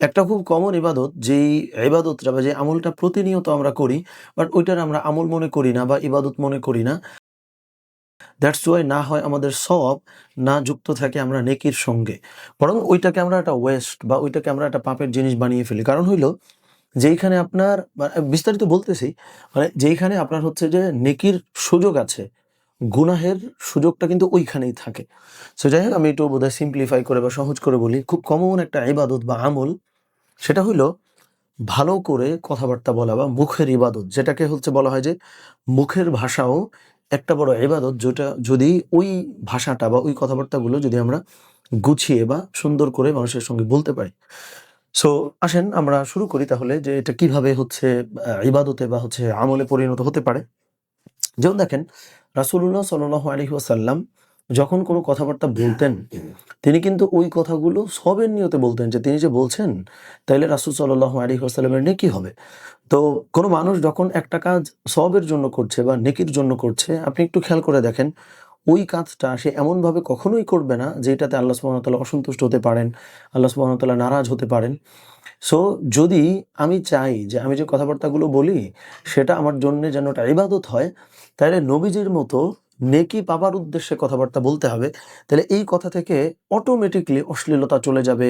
একটা খুব কমন ইবাদত, যেই ইবাদতটা বা যে আমলটা প্রতিনিয়ত আমরা করি, বাট ওইটার আমরা আমল মনে করি না বা ইবাদত মনে করি না। দ্যাটস ওয়াই না হয় আমাদের সওয়াব, না যুক্ত থাকে আমরা নেকির সঙ্গে। বরং ওইটাকে আমরা একটা ওয়েস্ট বা ওইটাকে আমরা একটা পাপের জিনিস বানিয়ে ফেলি। কারণ হইলো যেইখানে আপনার বিস্তারিত বলতেছি, মানে যেইখানে আপনার হচ্ছে যে নেকির সুযোগ আছে, গুনাহের সুযোগটা কিন্তু ওইখানেই থাকে। সো যাই হোক, আমি একটু বোধহয় সিম্পলিফাই করে বা সহজ করে বলি। খুব কমন একটা ইবাদত বা আমল, সেটা হইলো ভালো করে কথাবার্তা বলা বা মুখের ইবাদত, যেটাকে হচ্ছে বলা হয় যে মুখের ভাষাও একটা বড় ইবাদত, যেটা যদি ওই ভাষাটা বা ওই কথাবার্তাগুলো যদি আমরা গুছিয়ে বা সুন্দর করে মানুষের সঙ্গে বলতে পারি। সো আসেন আমরা শুরু করি তাহলে, যে এটা কিভাবে হচ্ছে ইবাদতে বা হচ্ছে আমলে পরিণত হতে পারে। যেমন দেখেন, রাসূলুল্লাহ সাল্লাল্লাহু আলাইহি ওয়াসাল্লাম যখন কোনো কথাবার্তা বলতেন, তিনি কিন্তু ওই কথাগুলো সবের নিয়তে বলতেন, যে তিনি যে বলছেন তাইলে রাসূল সাল্লাল্লাহু আলাইহি ওয়াসাল্লামের নেকি হবে। তো কোনো মানুষ যখন একটা কাজ সওয়াবের জন্য করছে বা নেকির জন্য করছে, আপনি একটু খেয়াল করে দেখেন, ওই কাজটা সে এমনভাবে কখনোই করবে না যে এটাতে আল্লাহ সুবহানাহু ওয়া তাআলা অসন্তুষ্ট হতে পারেন, আল্লাহ সুবহানাহু ওয়া তাআলা নারাজ হতে পারেন। সো যদি আমি চাই যে আমি যে কথাবার্তাগুলো বলি সেটা আমার জন্যে যেন একটা ইবাদত হয়, তাহলে নবীজির মতো নেকি পাবার উদ্দেশ্যে কথাবার্তা বলতে হবে। তাহলে এই কথা থেকে অটোমেটিকলি অশ্লীলতা চলে যাবে,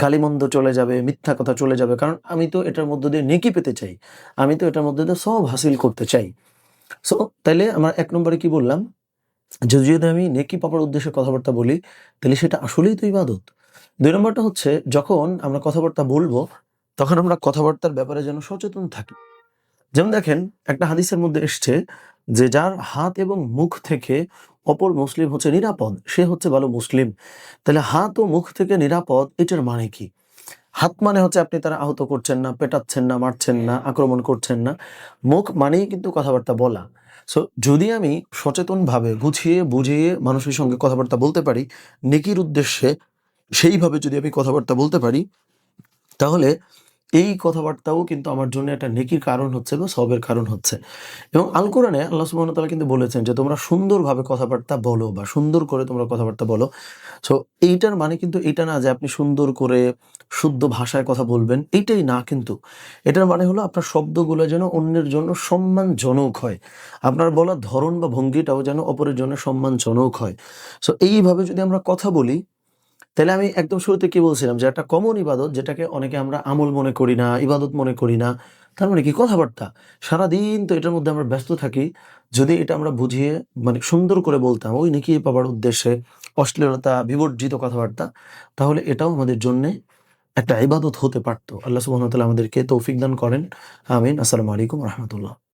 গালিমন্দ চলে যাবে, মিথ্যা কথা চলে যাবে। কারণ আমি তো এটার মধ্য দিয়ে নেকি পেতে চাই। আমি তো এটার মধ্যে দিয়ে সওয়াব হাসিল করতে চাই। সো তাইলে আমরা ১ নম্বরে কি বললাম? যদি আমি নেকি পাবার উদ্দেশ্যে কথাবার্তা বলি, তাহলে সেটা আসলেই তো ইবাদত। ২ নম্বরটা হচ্ছে, যখন আমরা কথাবার্তা বলবো, তখন আমরা কথাবার্তার ব্যাপারে যেন সচেতন থাকি। যেমন দেখেন, একটা হাদিসের মধ্যে এসছে যে যার হাত এবং মুখ থেকে অপর মুসলিম হচ্ছে নিরাপদ, সে হচ্ছে ভালো মুসলিম। তাহলে হাত ও মুখ থেকে নিরাপদ, এটার মানে কি? হাত মানে হচ্ছে আপনি তারা আহত করছেন না, পেটাচ্ছেন না, মারছেন না, আক্রমণ করছেন না। মুখ মানেই কিন্তু কথাবার্তা বলা। সো যদি আমি সচেতনভাবে গুছিয়ে বুঝিয়ে মানুষের সঙ্গে কথাবার্তা বলতে পারি, নেকির উদ্দেশ্যে, সেইভাবে যদি আমি কথাবার্তা বলতে পারি, তাহলে এই কথাবার্তাও কিন্তু আমার জন্য একটা নেকির কারণ হচ্ছে বা সওয়াবের কারণ হচ্ছে। এবং আল কোরআনে আল্লাহ সুবহানাহু ওয়া তাআলা কিন্তু বলেছেন যে তোমরা সুন্দরভাবে কথাবার্তা বলো বা সুন্দর করে তোমরা কথাবার্তা বলো। সো এইটার মানে কিন্তু এটা না যে আপনি সুন্দর করে শুদ্ধ ভাষায় কথা বলবেন, এইটাই না কিন্তু। এটার মানে হলো আপনার শব্দগুলো যেন অন্যের জন্য সম্মানজনক হয়। আপনার বলার ধরন বা ভঙ্গিটাও যেন অপরের জন্য সম্মানজনক হয়। সো এইভাবে যদি আমরা কথা বলি, তাইলে আমি একদম শুরুতে কি বলছিলাম যে একটা কমন ইবাদত, যেটাকে অনেকে আমরা আমল মনে করি না, ইবাদত মনে করি না। তার মানে কি? কথাবার্তা। সারাদিন তো এটার মধ্যে আমরা ব্যস্ত থাকি। যদি এটা আমরা বুঝিয়ে মানে সুন্দর করে বলতাম ওই নেকি পাবার উদ্দেশ্যে, অশ্লীলতা বিবর্জিত কথাবার্তা, তাহলে এটাও আমাদের জন্যে একটা ইবাদত হতে পারত। আল্লাহ সুবহানাহু ওয়া তাআলা আমাদেরকে তৌফিক দান করেন। আমিন। আসসালামু আলাইকুম ওয়া রাহমাতুল্লাহ।